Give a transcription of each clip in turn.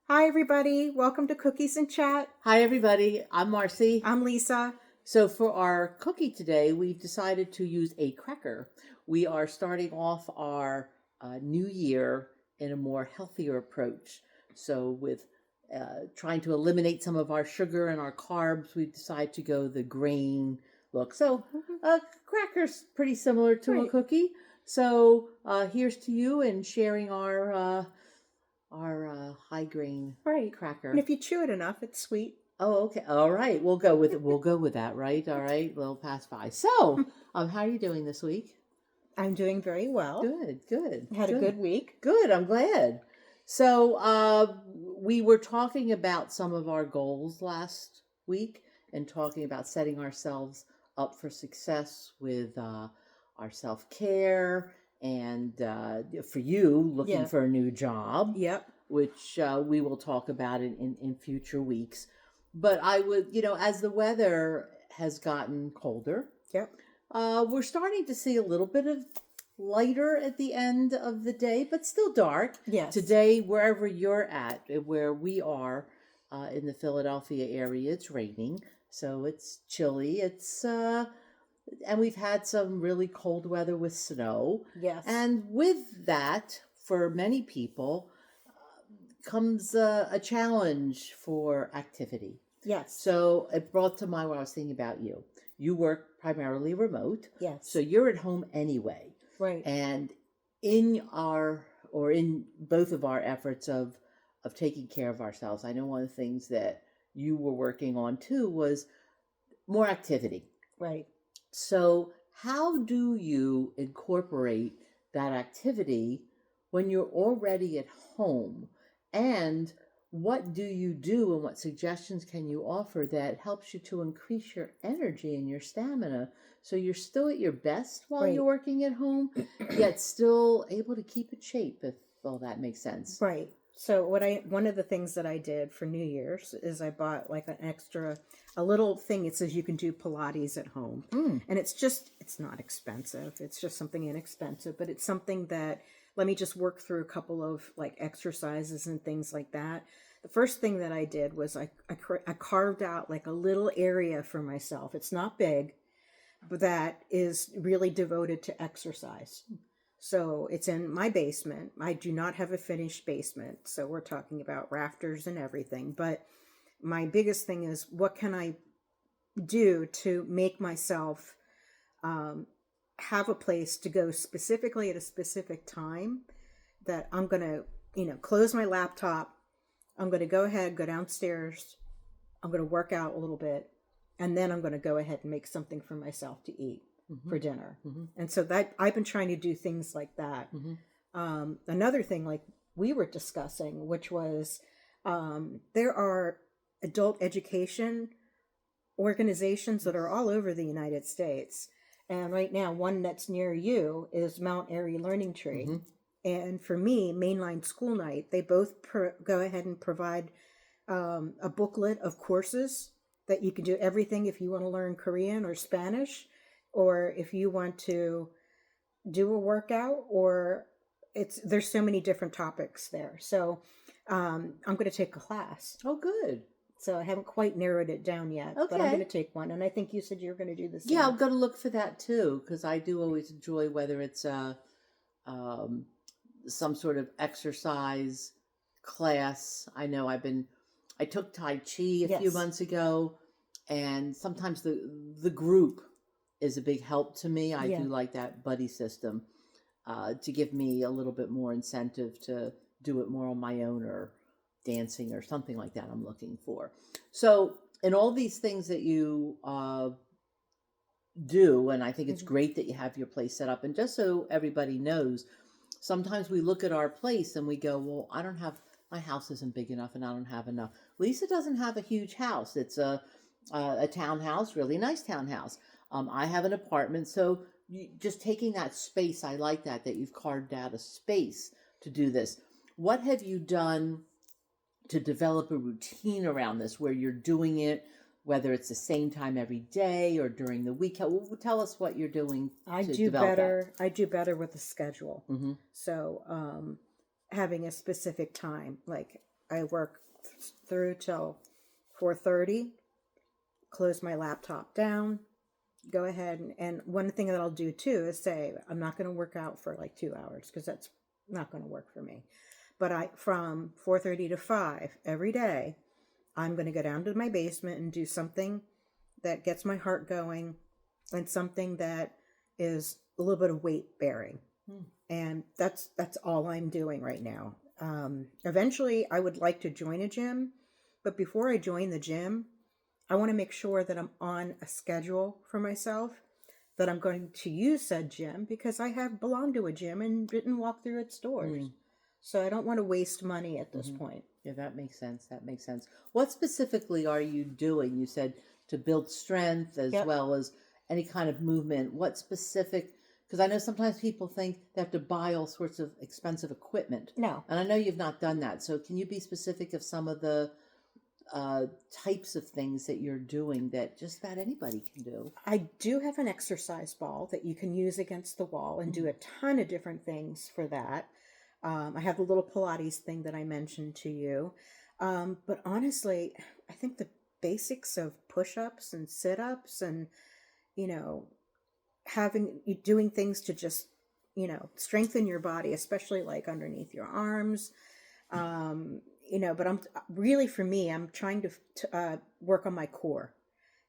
Hi, everybody. Welcome to Cookies and Chat. Hi, everybody. I'm Marcy. I'm Lisa. So, for our cookie today, we've decided to use a cracker. We are starting off our new year in a more healthier approach. So, with trying to eliminate some of our sugar and our carbs, we've decided to go the grain look. So, Mhm. a cracker's pretty similar to a Right, cookie. So, here's to you and sharing our high grain right. And cracker. if you chew it enough, it's sweet. Oh, okay. All right. We'll go with it. We'll go with that, right? All right. We'll pass by. So, how are you doing this week? I'm doing very well. Good, good, Had a good, good week. good. I'm glad. So, we were talking about some of our goals last week and talking about setting ourselves up for success with our self care and for you looking Yeah. for a new job, Yep. which we will talk about in future weeks. But I would, as the weather has gotten colder, Yep. we're starting to see a little bit of lighter at the end of the day, but still dark. Yes. Today, wherever you're at, where we are in the Philadelphia area, it's raining, so it's chilly. And we've had some really cold weather with snow. Yes. And with that, for many people, comes a challenge for activity. Yes. So it brought to mind what I was thinking about you. You work primarily remote, so Yes. you're at home anyway. Right. And in both of our efforts of taking care of ourselves, I know one of the things that you were working on too was more activity. Right. So, how do you incorporate that activity when you're already at home? And what do you do and what suggestions can you offer that helps you to increase your energy and your stamina so you're still at your best while you're Right. working at home, yet still able to keep in shape, if all that makes sense? Right. So one of the things that I did for New Year's is I bought like a little thing. It says you can do Pilates at home. Mm. And it's not expensive. It's just something inexpensive, but it's something that let me just work through a couple of like exercises and things like that. The first thing that I did was I carved out like a little area for myself. It's not big, but that is really devoted to exercise. So it's in my basement. I do not have a finished basement. So we're talking about rafters and everything. But my biggest thing is what can I do to make myself um, have a place to go specifically at a specific time that I'm going to, close my laptop. I'm going to go ahead, go downstairs. I'm going to work out a little bit. And then I'm going to go ahead and make something for myself to eat Mm-hmm. for dinner. Mm-hmm. And so that I've been trying to do things like that. Mm-hmm. Another thing, like we were discussing, which was there are adult education organizations that are all over the United States. And right now, one that's near you is Mount Airy Learning Tree. Mm-hmm. And for me, Mainline School Night, they both go ahead and provide a booklet of courses that you can do everything if you want to learn Korean or Spanish, or if you want to do a workout, or there's so many different topics there. So I'm going to take a class. Oh, good. So I haven't quite narrowed it down yet, but I'm going Okay. to take one. And I think you said you're going to do the Yeah, same. I'm gonna look for that too because I do always enjoy whether it's um, some sort of exercise class. I took Tai Chi a few Yes. months ago, and sometimes the group is a big help to me. I do Yeah. like that buddy system to give me a little bit more incentive to do it more on my own or dancing or something like that. I'm looking for. So, in all these things that you do, and I think it's Mhm. great that you have your place set up. And just so everybody knows, sometimes we look at our place and we go, well, I don't have, my house isn't big enough and I don't have enough. Lisa doesn't have a huge house. It's a townhouse, really nice townhouse. I have an apartment. So just taking that space, I like that you've carved out a space to do this. What have you done to develop a routine around this where you're doing it, whether it's the same time every day or during the week? Tell us what you're doing to develop that. I do better with a schedule. Mm-hmm. So having a specific time, like I work through till 4:30, close my laptop down, go ahead and one thing that I'll do too is say I'm not going to work out for like 2 hours because that's not going to work for me. But I from 4:30 to 5 every day, I'm going to go down to my basement and do something that gets my heart going and something that is a little bit of weight bearing. And that's all I'm doing right now. Eventually, I would like to join a gym, but before I join the gym, I want to make sure that I'm on a schedule for myself, that I'm going to use said gym because I have belonged to a gym and didn't walk through its doors. So I don't want to waste money at this point. Yeah, that makes sense. That makes sense. What specifically are you doing? You said to build strength as Yep. well as any kind of movement. What specific? Because I know sometimes people think they have to buy all sorts of expensive equipment. No, And I know you've not done that. So can you be specific of some of the types of things that you're doing that just about anybody can do? I do have an exercise ball that you can use against the wall and do a ton of different things for that. I have the little Pilates thing that I mentioned to you. But honestly, I think the basics of push-ups and sit-ups and, you know, doing things to just, strengthen your body, especially like underneath your arms. But I'm really, for me, I'm trying to work on my core.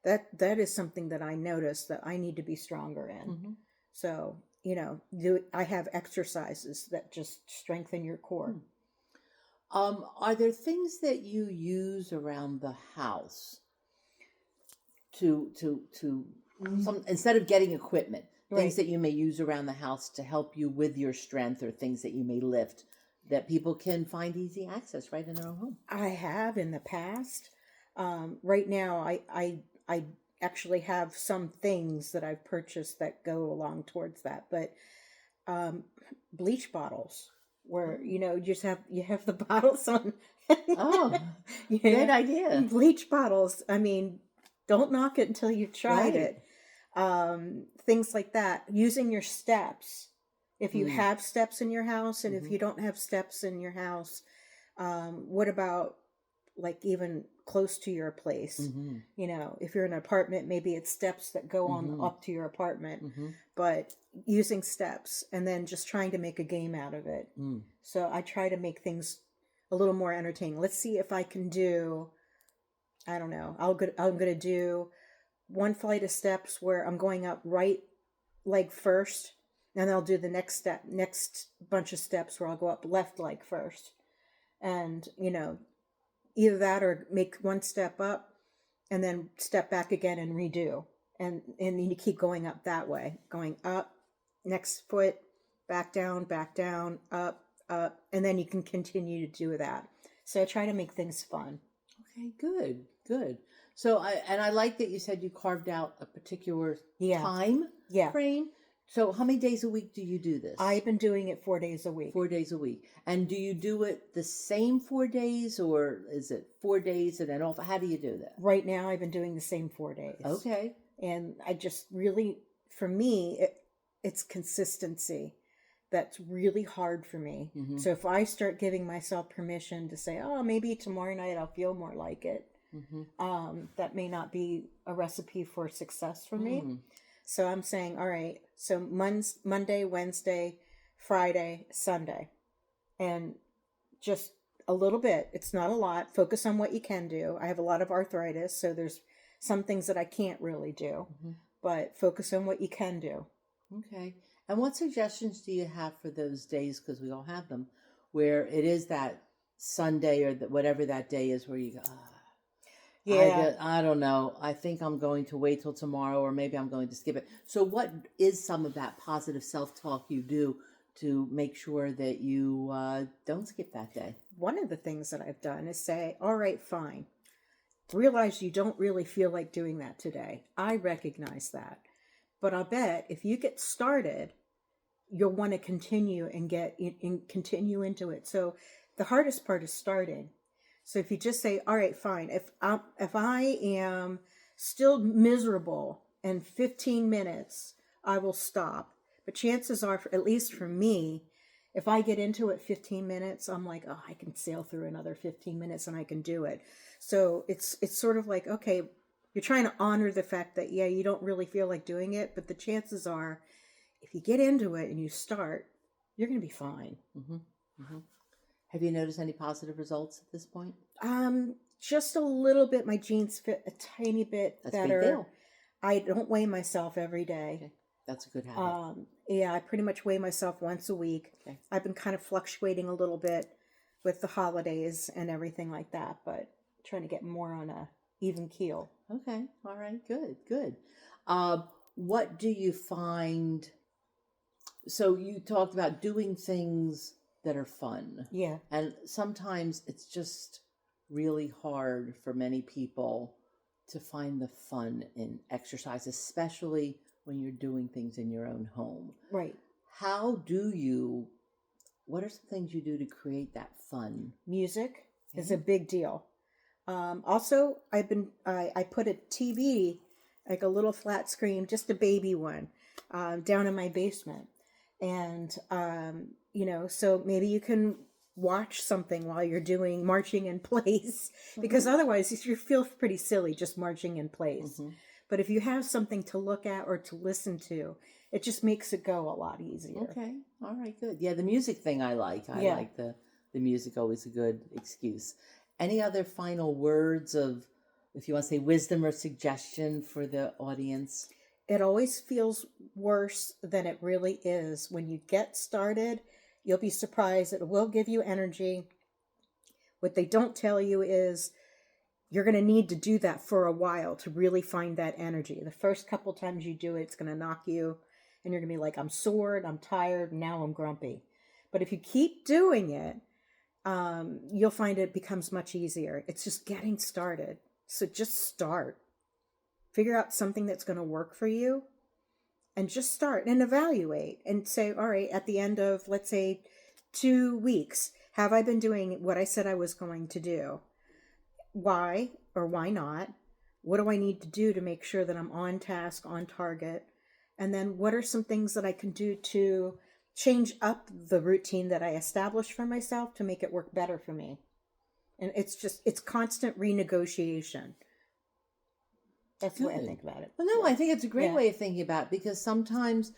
That is something that I notice that I need to be stronger in. So, I have exercises that just strengthen your core. Are there things that you use around the house to some instead of getting equipment, things Right. that you may use around the house to help you with your strength or things that you may lift that people can find easy access right in their own home? I have in the past. Right now, I actually have some things that I've purchased that go along towards that, but bleach bottles, where you have the bottles on. Oh, good Yeah, idea. bleach bottles. I mean, don't knock it until you've tried Right. it. Things like that. Using your steps. If you Mm. have steps in your house, and if you don't have steps in your house, what about like even close to your place? Mm-hmm. If you're in an apartment, maybe it's steps that go on up to your apartment, Mm-hmm. but using steps and then just trying to make a game out of it. Mm. So I try to make things a little more entertaining. Let's see if I can do, I don't know, I'm going to do one flight of steps where I'm going up right leg first, and I'll do the next bunch of steps where I'll go up left leg first. And, either that or make one step up and then step back again and redo. And you keep going up that way, going up, next foot, back down, up, and then you can continue to do that. So I try to make things fun. Okay, good, good. So I like that you said you carved out a particular Yeah. time Yeah. frame. So how many days a week do you do this? I've been doing it 4 days a week. 4 days a week. And do you do it the same 4 days, or is it 4 days and then off? How do you do that? Right now, I've been doing the same 4 days. Okay. And I just really, for me, it's consistency that's really hard for me. Mhm. So if I start giving myself permission to say, oh, maybe tomorrow night I'll feel more like it, that may not be a recipe for success for me. So I'm saying, all right, so Monday, Wednesday, Friday, Sunday, and just a little bit. It's not a lot. Focus on what you can do. I have a lot of arthritis, so there's some things that I can't really do, but focus on what you can do. Okay. And what suggestions do you have for those days, because we all have them, where it is that Sunday or whatever that day is where you go, I don't know. I think I'm going to wait till tomorrow, or maybe I'm going to skip it. So what is some of that positive self-talk you do to make sure that you don't skip that day? One of the things that I've done is say, all right, fine. Realize you don't really feel like doing that today. I recognize that. But I'll bet if you get started, you'll want to continue and continue into it. So the hardest part is starting. So if you just say, all right, fine. If I am still miserable in 15 minutes, I will stop. But chances are, at least for me, If I get into it 15 minutes, I'm like, oh, I can sail through another 15 minutes and I can do it. So it's sort of like, okay, you're trying to honor the fact that yeah, you don't really feel like doing it, but the chances are if you get into it and you start, you're going to be fine. Hmm. Hmm. Have you noticed any positive results at this point? Just a little bit. My jeans fit a tiny bit That's a big better. deal. I don't weigh myself every day. Okay. That's a good habit. Yeah, I pretty much weigh myself once a week. Okay. I've been kind of fluctuating a little bit with the holidays and everything like that, but trying to get more on a even keel. Okay. All right. Good. Good. What do you find? So you talked about doing things that are fun. Yeah. And sometimes it's just really hard for many people to find the fun in exercise, especially when you're doing things in your own home. Right. What are some things you do to create that fun? Music is Okay. a big deal. Also, I put a TV, like a little flat screen, just a baby one, down in my basement, and so maybe you can watch something while you're doing marching in place, because otherwise you feel pretty silly just marching in place. Hmm. But if you have something to look at or to listen to, it just makes it go a lot easier. Okay. All right. Good. Yeah, the music thing I like. I Yeah. like the music. Always a good excuse. Any other final words of, if you want to say, wisdom or suggestion for the audience? It always feels worse than it really is. When you get started, you'll be surprised. It will give you energy. What they don't tell you is you're going to need to do that for a while to really find that energy. The first couple times you do it, it's going to knock you, and you're going to be like, I'm sore, I'm tired, now I'm grumpy. But if you keep doing it, you'll find it becomes much easier. It's just getting started. So just start. Figure out something that's going to work for you and just start and evaluate and say, all right, at the end of, let's say, 2 weeks, have I been doing what I said I was going to do? Why or why not? What do I need to do to make sure that I'm on task, on target? And then what are some things that I can do to change up the routine that I established for myself to make it work better for me? And it's constant renegotiation. That's the way I Good. think about it. Well, no, I think it's a great Yeah. way of thinking about it, because sometimes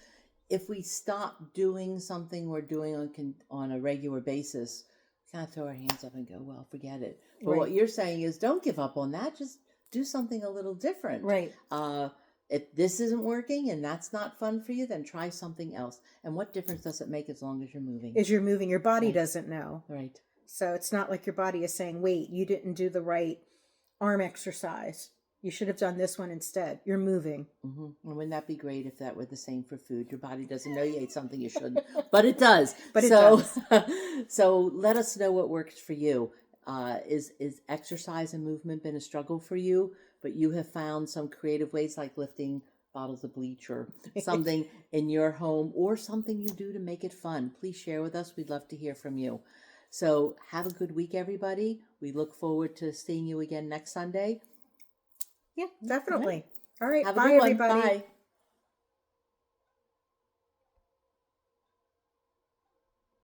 if we stop doing something we're doing on a regular basis, we kind of throw our hands up and go, well, forget it. But Right. what you're saying is, don't give up on that. Just do something a little different. Right. If this isn't working and that's not fun for you, then try something else. And what difference does it make as long as you're moving? As you're moving, your body Right. doesn't know. Right. So it's not like your body is saying, wait, you didn't do the right arm exercise. You should have done this one instead. You're moving. Mm-hmm. And wouldn't that be great if that were the same for food? Your body doesn't know you ate something you shouldn't, but it does. But it does. So let us know what works for you. Is exercise and movement been a struggle for you, but you have found some creative ways, like lifting bottles of bleach or something in your home, or something you do to make it fun? Please share with us. We'd love to hear from you. So have a good week, everybody. We look forward to seeing you again next Sunday. Yeah, definitely. All right. Have a Bye, good one. everybody. Bye.